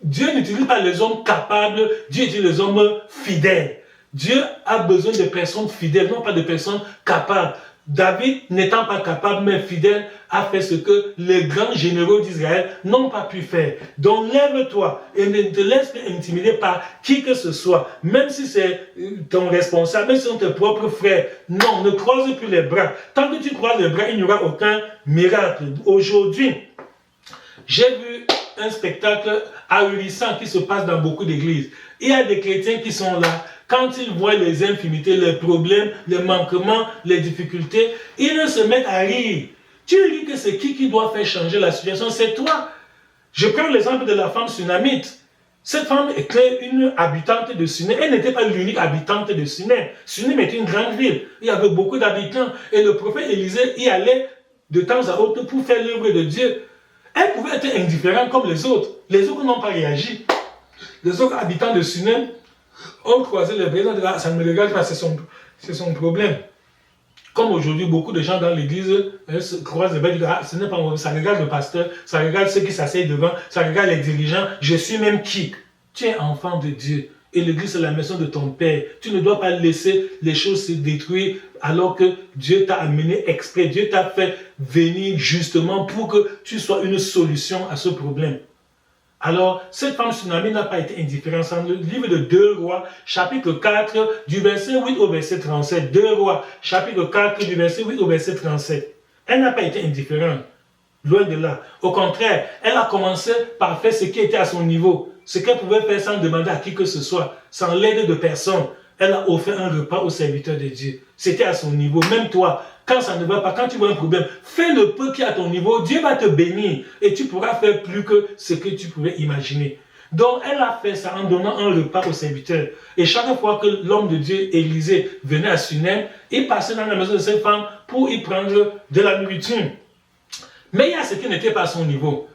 n'utilise pas les hommes capables, Dieu utilise les hommes fidèles. Dieu a besoin de personnes fidèles, non pas de personnes capables. David, n'étant pas capable, mais fidèle, a fait ce que les grands généraux d'Israël n'ont pas pu faire. Donc lève-toi et ne te laisse pas intimider par qui que ce soit, même si c'est ton responsable, même si ce sont tes propres frères. Non, ne croise plus les bras. Tant que tu croises les bras, il n'y aura aucun miracle. Aujourd'hui, j'ai vu un spectacle ahurissant qui se passe dans beaucoup d'églises. Il y a des chrétiens qui sont là. Quand ils voient les infimités, les problèmes, les manquements, les difficultés, ils se mettent à rire. Tu dis que c'est qui doit faire changer la situation? C'est toi. Je prends l'exemple de la femme sunamite. Cette femme était une habitante de Sunem. Elle n'était pas l'unique habitante de Sunem. Sunem est une grande ville. Il y avait beaucoup d'habitants. Et le prophète Élisée y allait de temps à autre pour faire l'œuvre de Dieu. Elle pouvait être indifférente comme les autres. Les autres n'ont pas réagi. Les autres habitants de Sunem ont croisé les bras, ah, ça ne me regarde pas, c'est son problème. Comme aujourd'hui, beaucoup de gens dans l'église croisent les bras, disent, ah, ce n'est pas moi, ça regarde le pasteur, ça regarde ceux qui s'asseyent devant, ça regarde les dirigeants, je suis même qui? Tu es enfant de Dieu. Et l'église, c'est la maison de ton Père. Tu ne dois pas laisser les choses se détruire alors que Dieu t'a amené exprès. Dieu t'a fait venir justement pour que tu sois une solution à ce problème. Alors, cette femme tsunami n'a pas été indifférente. Dans le livre de 2 Rois, chapitre 4, du verset 8 au verset 37. 2 Rois, chapitre 4, du verset 8 au verset 37. Elle n'a pas été indifférente. Loin de là. Au contraire, elle a commencé par faire ce qui était à son niveau. Ce qu'elle pouvait faire sans demander à qui que ce soit, sans l'aide de personne. Elle a offert un repas aux serviteurs de Dieu. C'était à son niveau. Même toi, quand ça ne va pas, quand tu vois un problème, fais le peu qui est à ton niveau. Dieu va te bénir et tu pourras faire plus que ce que tu pouvais imaginer. Donc, elle a fait ça en donnant un repas aux serviteurs. Et chaque fois que l'homme de Dieu, Élisée, venait à Sunem, il passait dans la maison de cette femme pour y prendre de la nourriture. Mais il y a ce qui n'était pas à son niveau.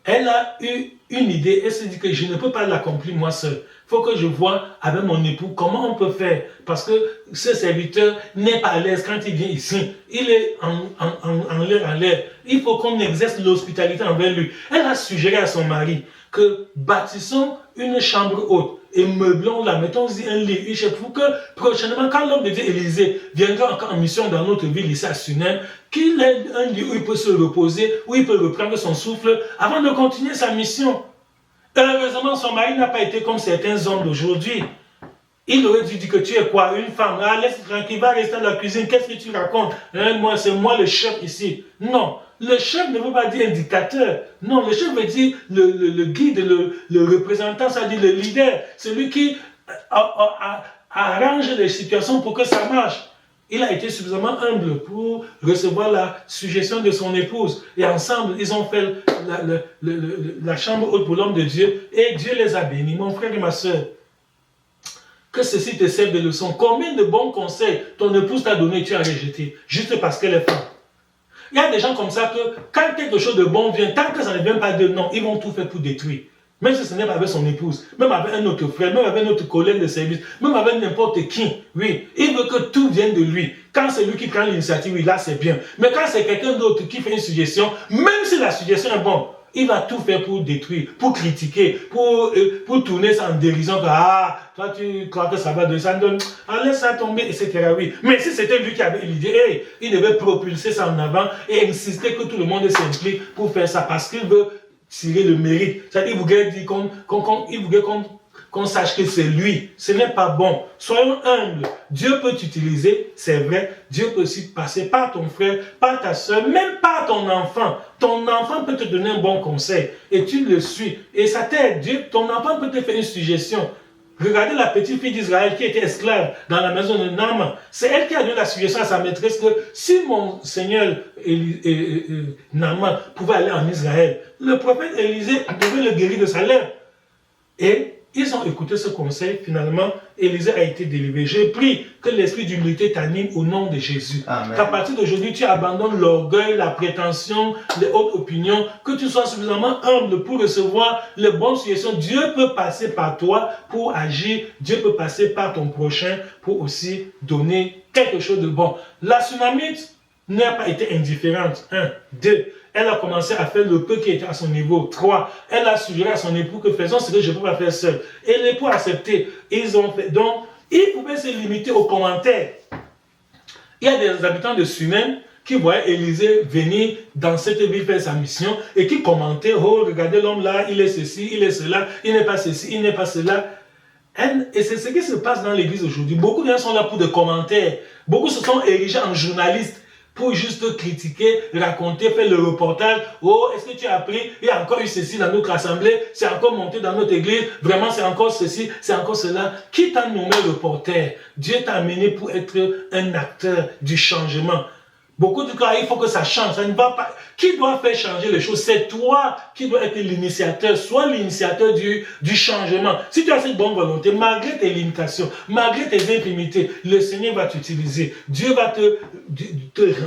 Elle a eu une idée, elle s'est dit que je ne peux pas l'accomplir moi seul. Il faut que je vois avec mon époux comment on peut faire. Parce que ce serviteur n'est pas à l'aise quand il vient ici. Il est en l'air. Il faut qu'on exerce l'hospitalité envers lui. Elle a suggéré à son mari que bâtissons une chambre haute et meublons-la, mettons-y un lit, une chaise, pour que prochainement, quand l'homme de Dieu Élisée viendra encore en mission dans notre ville ici à Sunem, qu'il ait un lieu où il peut se reposer, où il peut reprendre son souffle avant de continuer sa mission. Heureusement, son mari n'a pas été comme certains hommes d'aujourd'hui. Il aurait dû dire que tu es quoi? Une femme? Ah, laisse tranquille, va rester dans la cuisine, qu'est-ce que tu racontes? Moi, c'est moi le chef ici. Non, le chef ne veut pas dire un dictateur. Non, le chef veut dire le guide, le représentant, ça dit le leader, celui qui arrange les situations pour que ça marche. Il a été suffisamment humble pour recevoir la suggestion de son épouse. Et ensemble, ils ont fait la chambre haute pour l'homme de Dieu. Et Dieu les a bénis. Mon frère et ma soeur, que ceci te serve de leçon. Combien de bons conseils ton épouse t'a donné et tu as rejeté, juste parce qu'elle est femme? Il y a des gens comme ça que, quand quelque chose de bon vient, tant que ça ne vient pas de non, ils vont tout faire pour détruire. Même si ce n'est pas avec son épouse, même avec un autre frère, même avec notre collègue de service, même avec n'importe qui. Oui, il veut que tout vienne de lui. Quand c'est lui qui prend l'initiative, oui, là c'est bien. Mais quand c'est quelqu'un d'autre qui fait une suggestion, même si la suggestion est bonne, il va tout faire pour détruire, pour critiquer, pour tourner ça en dérision. Ah, toi tu crois que ça va donner, ça donne, ah, laisse ça tomber, etc. Oui. Mais si c'était lui qui avait l'idée, hey, il devait propulser ça en avant et insister que tout le monde s'implique pour faire ça parce qu'il veut tirer le mérite. C'est-à-dire, il voudrait qu'on sache que c'est lui. Ce n'est pas bon. Soyons humbles. Dieu peut t'utiliser, c'est vrai. Dieu peut aussi passer par ton frère, par ta soeur, même par ton enfant. Ton enfant peut te donner un bon conseil et tu le suis. Et ça t'aide. Ton enfant peut te faire une suggestion. Regardez la petite fille d'Israël qui était esclave dans la maison de Naaman. C'est elle qui a donné la suggestion à sa maîtresse que si mon seigneur Naaman pouvait aller en Israël, le prophète Élisée devait le guérir de sa lèpre. Et ils ont écouté ce conseil. Finalement, Élisée a été délivré. J'ai pris que l'esprit d'humilité t'anime au nom de Jésus. Qu'à partir d'aujourd'hui, tu abandonnes l'orgueil, la prétention, les hautes opinions, que tu sois suffisamment humble pour recevoir les bonnes suggestions. Dieu peut passer par toi pour agir. Dieu peut passer par ton prochain pour aussi donner quelque chose de bon. La Sunamite n'a pas été indifférente. 1, 2. Elle a commencé à faire le peu qui était à son niveau. 3. Elle a suggéré à son époux que faisons ce que je ne peux pas faire seul. Et l'époux a accepté. Ils ont fait. Donc, il pouvait se limiter aux commentaires. Il y a des habitants de Sunem qui voyaient Élisée venir dans cette ville faire sa mission et qui commentaient, oh, regardez l'homme là, il est ceci, il est cela, il n'est pas ceci, il n'est pas cela. Et c'est ce qui se passe dans l'église aujourd'hui. Beaucoup de gens sont là pour des commentaires. Beaucoup se sont érigés en journalistes pour juste critiquer, raconter, faire le reportage. Oh, est-ce que tu as appris? Il y a encore eu ceci dans notre assemblée, c'est encore monté dans notre église, vraiment c'est encore ceci, c'est encore cela. Qui t'a nommé reporter? Dieu t'a amené pour être un acteur du changement. Beaucoup de cas, il faut que ça change, ça ne va pas. Qui doit faire changer les choses? C'est toi qui dois être l'initiateur, sois l'initiateur du changement. Si tu as cette bonne volonté, malgré tes limitations, malgré tes infirmités, le Seigneur va t'utiliser. Dieu va te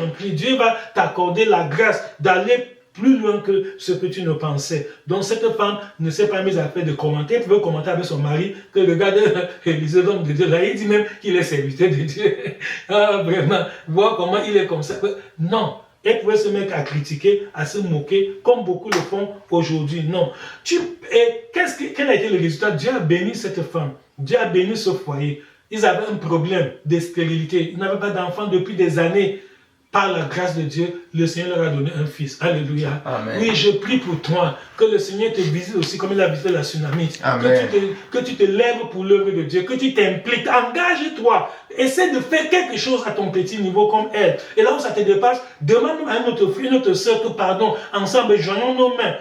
remplir, Dieu va t'accorder la grâce d'aller plus loin que ce que tu ne pensais. Donc cette femme ne s'est pas mise à faire de commentaires. Elle pouvait commenter avec son mari que regarde Élisée, l'homme de Dieu. Là, il dit même qu'il est serviteur de Dieu. Ah, vraiment, voir comment il est comme ça. Non, elle pouvait se mettre à critiquer, à se moquer, comme beaucoup le font aujourd'hui. Non. Quel a été le résultat? Dieu a béni cette femme. Dieu a béni ce foyer. Ils avaient un problème de stérilité. Ils n'avaient pas d'enfant depuis des années. Par la grâce de Dieu, le Seigneur leur a donné un fils. Alléluia. Amen. Oui, je prie pour toi, que le Seigneur te visite aussi comme il a visité la tsunami. Amen. Que tu te lèves pour l'œuvre de Dieu, que tu t'impliques, engage-toi. Essaie de faire quelque chose à ton petit niveau comme elle. Et là où ça te dépasse, demande à un autre frère, une autre soeur que pardon. Ensemble, joignons nos mains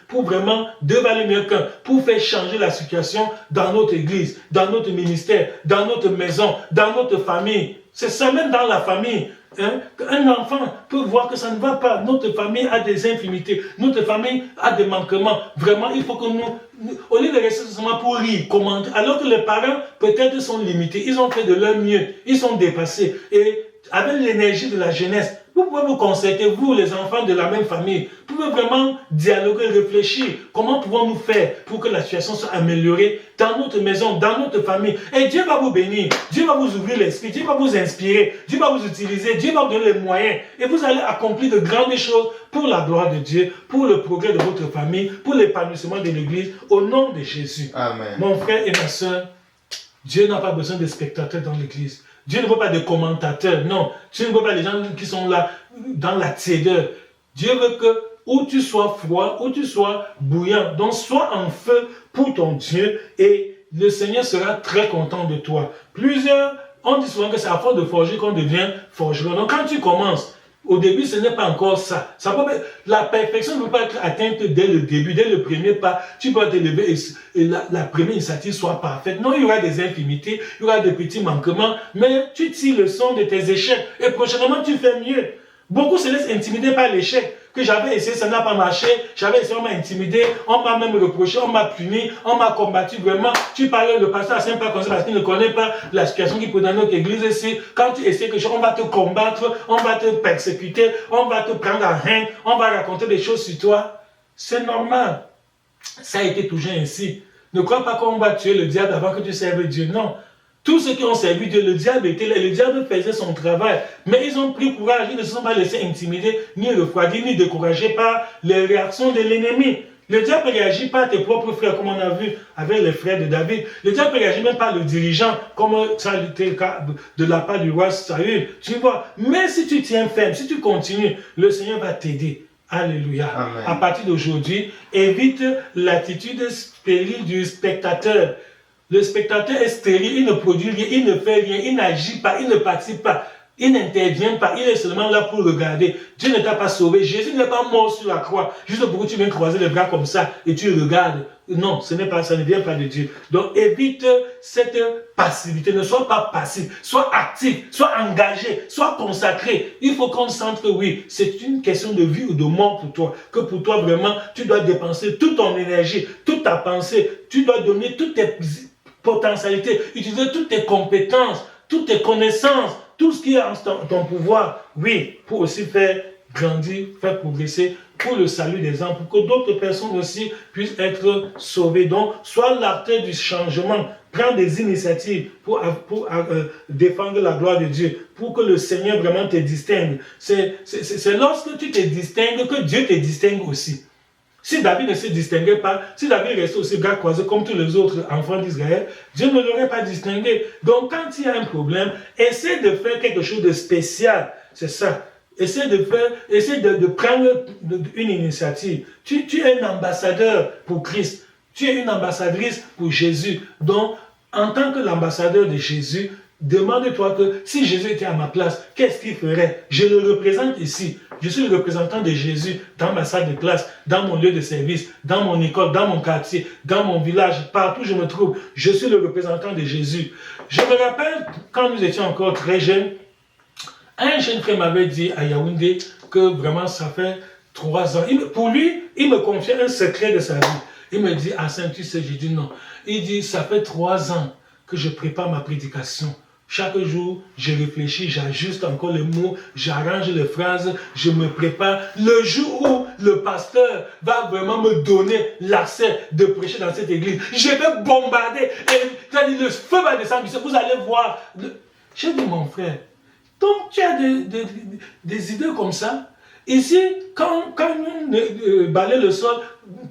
pour vraiment deux valer mieux qu'un, pour faire changer la situation dans notre église, dans notre ministère, dans notre maison, dans notre famille. C'est ça même dans la famille. Un enfant peut voir que ça ne va pas. Notre famille a des infimités. Notre famille a des manquements. Vraiment, il faut que nous, au lieu de rester seulement pour rire, commenter, alors que les parents peut-être sont limités. Ils ont fait de leur mieux. Ils sont dépassés. Et avec l'énergie de la jeunesse, vous pouvez vous concerter, vous les enfants de la même famille. Vous pouvez vraiment dialoguer, réfléchir. Comment pouvons-nous faire pour que la situation soit améliorée dans notre maison, dans notre famille? Et Dieu va vous bénir. Dieu va vous ouvrir l'esprit. Dieu va vous inspirer. Dieu va vous utiliser. Dieu va vous donner les moyens. Et vous allez accomplir de grandes choses pour la gloire de Dieu, pour le progrès de votre famille, pour l'épanouissement de l'Église, au nom de Jésus. Amen. Mon frère et ma soeur, Dieu n'a pas besoin de spectateurs dans l'Église. Dieu ne veut pas de commentateurs, non. Dieu ne veut pas les gens qui sont là dans la tiédeur. Dieu veut que où tu sois froid, où tu sois bouillant, donc sois en feu pour ton Dieu et le Seigneur sera très content de toi. On dit souvent que c'est à force de forger qu'on devient forgeron. Donc quand tu commences, au début, ce n'est pas encore ça. La perfection ne peut pas être atteinte dès le début, dès le premier pas. Tu peux te lever et la première initiative soit parfaite. Non, il y aura des infimités, il y aura des petits manquements, mais tu tires le son de tes échecs et prochainement tu fais mieux. Beaucoup se laissent intimider par l'échec. Que j'avais essayé, ça n'a pas marché. J'avais essayé, on m'a intimidé, on m'a même reproché, on m'a puni, on m'a combattu vraiment. Tu parles, le pasteur ne sait pas comme ça parce qu'il ne connaît pas la situation qui peut dans notre église ici. Quand tu essaies quelque chose, on va te combattre, on va te persécuter, on va te prendre en haine, on va raconter des choses sur toi. C'est normal. Ça a été toujours ainsi. Ne crois pas qu'on va tuer le diable avant que tu serves Dieu. Non. Tous ceux qui ont servi Dieu, le diable était là, le diable faisait son travail. Mais ils ont pris courage, ils ne se sont pas laissés intimider, ni refroidir, ni décourager par les réactions de l'ennemi. Le diable ne réagit pas à tes propres frères, comme on a vu avec les frères de David. Le diable ne réagit même pas à le dirigeant, comme ça a été le cas de la part du roi Saül. Tu vois, mais si tu tiens ferme, si tu continues, le Seigneur va t'aider. Alléluia. Amen. À partir d'aujourd'hui, évite l'attitude stérile du spectateur. Le spectateur est stérile, il ne produit rien, il ne fait rien, il n'agit pas, il ne participe pas, il n'intervient pas, il est seulement là pour regarder. Dieu ne t'a pas sauvé, Jésus n'est pas mort sur la croix, juste pour que tu viennes croiser les bras comme ça et tu regardes. Non, ce n'est pas ça, ne vient pas de Dieu. Donc évite cette passivité, ne sois pas passif, sois actif, sois engagé, sois consacré. Il faut qu'on sente que oui, c'est une question de vie ou de mort pour toi, que pour toi vraiment, tu dois dépenser toute ton énergie, toute ta pensée, tu dois donner toutes tes potentialités, utiliser toutes tes compétences, toutes tes connaissances, tout ce qui est en ton pouvoir, oui, pour aussi faire grandir, faire progresser, pour le salut des hommes, pour que d'autres personnes aussi puissent être sauvées. Donc, sois l'acteur du changement, prends des initiatives pour défendre la gloire de Dieu, pour que le Seigneur vraiment te distingue. C'est lorsque tu te distingues que Dieu te distingue aussi. Si David ne se distinguait pas, si David restait aussi bras croisés comme tous les autres enfants d'Israël, Dieu ne l'aurait pas distingué. Donc quand il y a un problème, essaie de faire quelque chose de spécial. C'est ça. Essaie de prendre une initiative. Tu es un ambassadeur pour Christ. Tu es une ambassadrice pour Jésus. Donc, en tant que l'ambassadeur de Jésus, demande-toi que si Jésus était à ma place, qu'est-ce qu'il ferait? Je le représente ici. Je suis le représentant de Jésus dans ma salle de classe, dans mon lieu de service, dans mon école, dans mon quartier, dans mon village, partout où je me trouve. Je suis le représentant de Jésus. Je me rappelle, quand nous étions encore très jeunes, un jeune frère m'avait dit à Yaoundé que vraiment ça fait 3 ans. Pour lui, il me confiait un secret de sa vie. Il me dit, ah Saint, tu sais, j'ai dit non. Il dit, ça fait 3 ans que je prépare ma prédication. Chaque jour, je réfléchis, j'ajuste encore les mots, j'arrange les phrases, je me prépare. Le jour où le pasteur va vraiment me donner l'accès de prêcher dans cette église, je vais bombarder. Et le feu va descendre. Vous allez voir. J'ai dit, mon frère, donc tu as des idées comme ça. Ici, quand nous balayons le sol,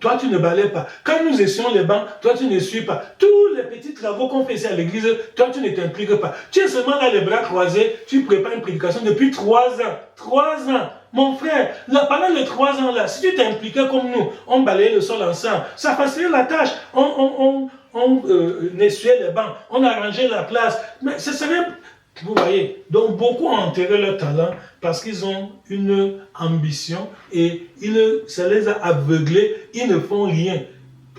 toi tu ne balayes pas. Quand nous essuyons les bancs, toi tu ne suis pas. Tous les petits travaux qu'on fait ici à l'église, toi tu ne t'impliques pas. Tu es seulement là les bras croisés, tu prépares une prédication depuis 3 ans. 3 ans. Mon frère, là, pendant les 3 ans là, si tu t'impliquais comme nous, on balayait le sol ensemble, ça facilitait la tâche. On essuyait les bancs, on arrangeait la place. Mais ce serait... Vous voyez, donc beaucoup ont enterré leur talent parce qu'ils ont une ambition et ça les a aveuglés, ils ne font rien.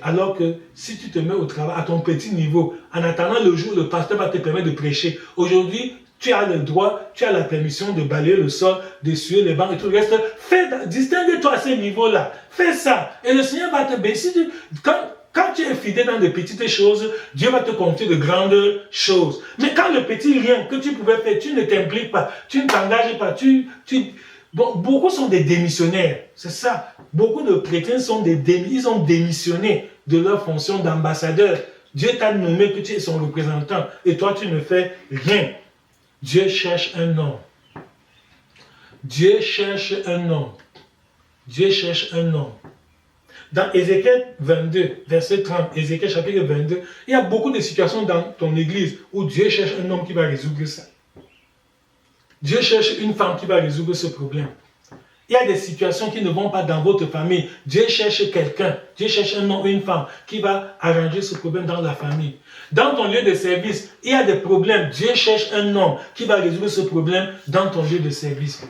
Alors que si tu te mets au travail à ton petit niveau, en attendant le jour où le pasteur va te permettre de prêcher, aujourd'hui, tu as le droit, tu as la permission de balayer le sol, d'essuyer les bancs et tout le reste. Distingue-toi à ce niveau-là. Fais ça. Et le Seigneur va te bénir. Quand tu es fidèle dans de petites choses, Dieu va te confier de grandes choses. Mais quand le petit rien que tu pouvais faire, tu ne t'impliques pas, tu ne t'engages pas, Bon, beaucoup sont des démissionnaires, c'est ça. Beaucoup de chrétiens ils ont démissionné de leur fonction d'ambassadeur. Dieu t'a nommé que tu es son représentant et toi tu ne fais rien. Dieu cherche un homme. Dieu cherche un homme. Dieu cherche un homme. Dans Ézéchiel 22, verset 30, Ézéchiel chapitre 22, il y a beaucoup de situations dans ton église où Dieu cherche un homme qui va résoudre ça. Dieu cherche une femme qui va résoudre ce problème. Il y a des situations qui ne vont pas dans votre famille. Dieu cherche quelqu'un, Dieu cherche un homme ou une femme qui va arranger ce problème dans la famille. Dans ton lieu de service, il y a des problèmes. Dieu cherche un homme qui va résoudre ce problème dans ton lieu de service.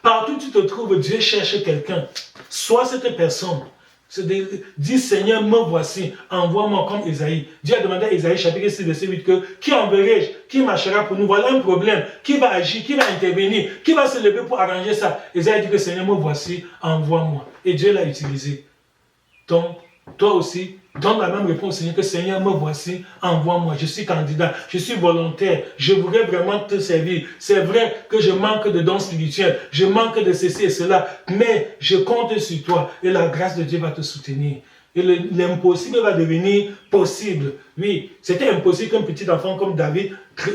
Partout où tu te trouves, Dieu cherche quelqu'un. Sois cette personne. Dis Seigneur, me voici, envoie-moi comme Isaïe. Dieu a demandé à Isaïe, chapitre 6, verset 8, que qui enverrai-je, qui marchera pour nous? Voilà un problème, qui va agir, qui va intervenir, qui va se lever pour arranger ça. Isaïe dit que Seigneur, me voici, envoie-moi. Et Dieu l'a utilisé. Donc, toi aussi, donne la même réponse au Seigneur que Seigneur, me voici, envoie-moi. Je suis candidat, je suis volontaire, je voudrais vraiment te servir. C'est vrai que je manque de dons spirituels, je manque de ceci et cela, mais je compte sur toi et la grâce de Dieu va te soutenir. Et l'impossible va devenir possible. Oui, c'était impossible qu'un petit enfant comme David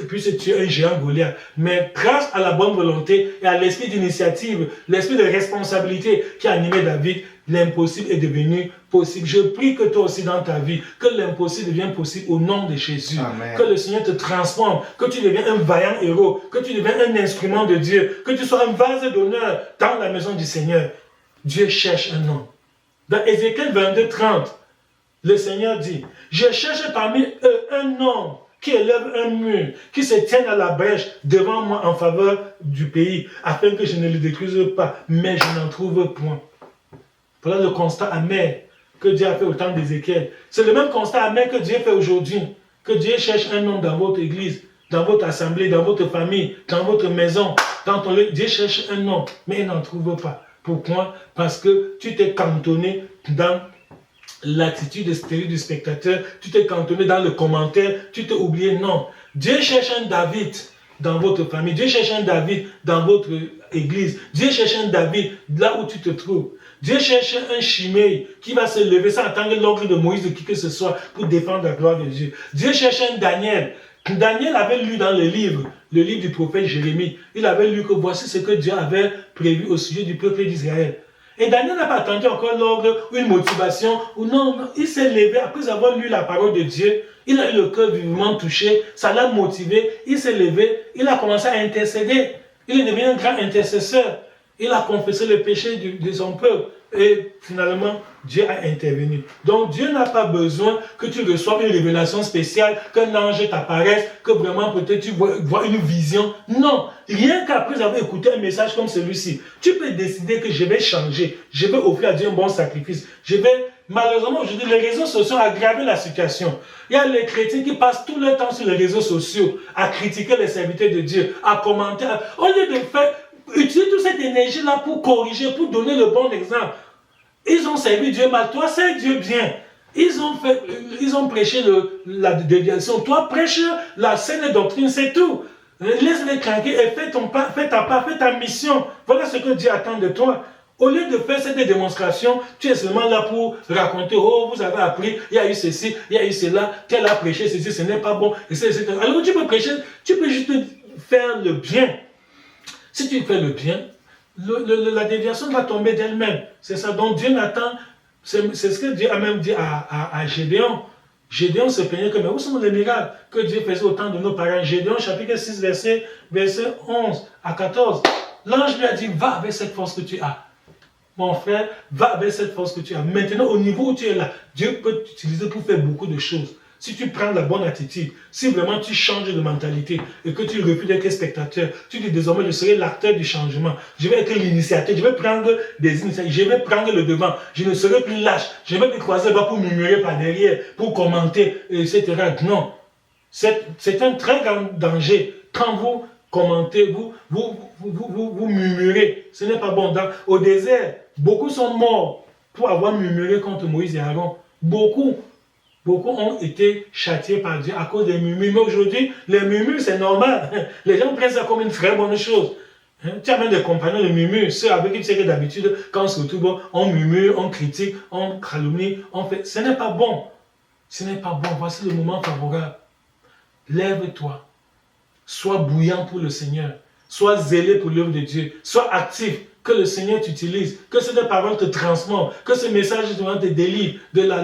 puisse tuer un géant Goliath. Mais grâce à la bonne volonté et à l'esprit d'initiative, l'esprit de responsabilité qui a animé David, l'impossible est devenu possible. Je prie que toi aussi dans ta vie, que l'impossible devienne possible au nom de Jésus. Amen. Que le Seigneur te transforme, que tu deviennes un vaillant héros, que tu deviennes un instrument de Dieu, que tu sois un vase d'honneur dans la maison du Seigneur. Dieu cherche un homme. Dans Ézéchiel 22, 30, le Seigneur dit, je cherche parmi eux un homme qui élève un mur, qui se tienne à la brèche devant moi en faveur du pays, afin que je ne le détruise pas, mais je n'en trouve point. Voilà le constat amer que Dieu a fait au temps d'Ézéchiel. C'est le même constat amer que Dieu fait aujourd'hui, que Dieu cherche un homme dans votre église, dans votre assemblée, dans votre famille, dans votre maison, dans ton lieu. Dieu cherche un homme, mais il n'en trouve pas. Pourquoi? Parce que tu t'es cantonné dans l'attitude stérile du spectateur, tu t'es cantonné dans le commentaire, tu t'es oublié. Non. Dieu cherche un David dans votre famille, Dieu cherche un David dans votre église, Dieu cherche un David là où tu te trouves. Dieu cherche un Shimei qui va se lever sans attendre l'ordre de Moïse de qui que ce soit pour défendre la gloire de Dieu. Dieu cherche un Daniel. Daniel avait lu dans le livre du prophète Jérémie, il avait lu que voici ce que Dieu avait prévu au sujet du peuple d'Israël. Et Daniel n'a pas attendu encore l'ordre ou une motivation. Ou non, il s'est levé après avoir lu la parole de Dieu. Il a eu le cœur vivement touché. Ça l'a motivé. Il s'est levé. Il a commencé à intercéder. Il est devenu un grand intercesseur. Il a confessé le péché de son peuple. Et finalement, Dieu a intervenu. Donc Dieu n'a pas besoin que tu reçoives une révélation spéciale, qu'un ange t'apparaisse, que vraiment peut-être tu vois une vision. Non, rien qu'après avoir écouté un message comme celui-ci, tu peux décider que je vais changer, je vais offrir à Dieu un bon sacrifice. Malheureusement, aujourd'hui, les réseaux sociaux ont aggravé la situation. Il y a les chrétiens qui passent tout leur temps sur les réseaux sociaux à critiquer les serviteurs de Dieu, à commenter. Au lieu de faire, utiliser toute cette énergie-là pour corriger, pour donner le bon exemple. Ils ont servi Dieu mal, toi sers Dieu bien. Ils ont prêché la déviation, toi prêche la saine doctrine, c'est tout. Laisse-les tranquilles et fais ta part, fais ta mission. Voilà ce que Dieu attend de toi. Au lieu de faire cette démonstration, tu es seulement là pour raconter, oh, vous avez appris, il y a eu ceci, il y a eu cela, tel a prêché ceci, ce n'est pas bon, etc. Alors tu peux prêcher, tu peux juste faire le bien. Si tu fais le bien, la déviation va tomber d'elle-même. C'est ça. Donc Dieu n'attend, c'est ce que Dieu a même dit à Gédéon. Gédéon se plaignait que, mais où sont les miracles que Dieu faisait au temps de nos parents? Gédéon, chapitre 6, verset 11 à 14. L'ange lui a dit, va avec cette force que tu as. Mon frère, va avec cette force que tu as. Maintenant, au niveau où tu es là, Dieu peut t'utiliser pour faire beaucoup de choses. Si tu prends la bonne attitude, si vraiment tu changes de mentalité et que tu refuses d'être spectateur, tu dis désormais je serai l'acteur du changement, je vais être l'initiateur, je vais prendre des initiatives, je vais prendre le devant, je ne serai plus lâche, je vais me croiser le bas pour murmurer par derrière, pour commenter, etc. Non, c'est un très grand danger quand vous commentez, vous murmurez, ce n'est pas bon. Au désert, beaucoup sont morts pour avoir murmuré contre Moïse et Aaron. Beaucoup ont été châtiés par Dieu à cause des murmures. Mais aujourd'hui, les murmures, c'est normal. Les gens prennent ça comme une très bonne chose. Tu as même des compagnons de murmures, ceux avec qui tu sais que d'habitude, quand on se retrouve, on murmure, on critique, on calomnie, on fait. Ce n'est pas bon. Ce n'est pas bon. Voici le moment favorable. Lève-toi. Sois bouillant pour le Seigneur. Sois zélé pour l'œuvre de Dieu. Sois actif. Que le Seigneur t'utilise, que cette parole te transforme, que ce message te délivre de la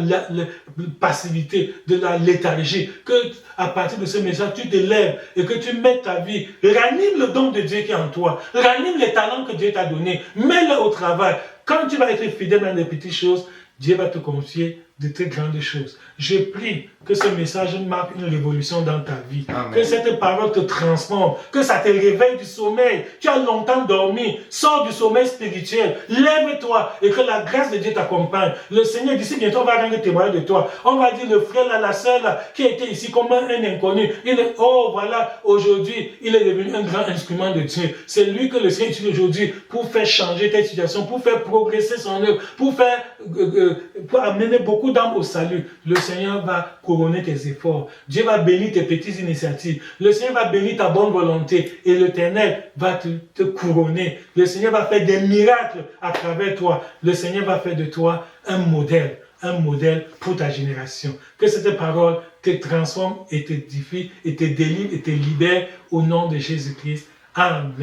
passivité, de la léthargie, que à partir de ce message, tu te lèves et que tu mets ta vie, ranime le don de Dieu qui est en toi, ranime les talents que Dieu t'a donnés, mets-les au travail. Quand tu vas être fidèle dans les petites choses, Dieu va te confier de très grandes choses. Je prie que ce message marque une révolution dans ta vie. Amen. Que cette parole te transforme, que ça te réveille du sommeil. Tu as longtemps dormi, sors du sommeil spirituel, lève-toi et que la grâce de Dieu t'accompagne. Le Seigneur d'ici bientôt va rendre témoin de toi. On va dire le frère là, la sœur là, qui était ici comme un inconnu. Oh voilà, aujourd'hui, il est devenu un grand instrument de Dieu. C'est lui que le Seigneur utilise aujourd'hui pour faire changer ta situation, pour faire progresser son œuvre, pour amener beaucoup d'âmes au salut. Le Seigneur va couronner tes efforts. Dieu va bénir tes petites initiatives. Le Seigneur va bénir ta bonne volonté. Et l'Éternel va te couronner. Le Seigneur va faire des miracles à travers toi. Le Seigneur va faire de toi un modèle pour ta génération. Que cette parole te transforme et t'édifie, et te délivre et te libère au nom de Jésus-Christ. Amen.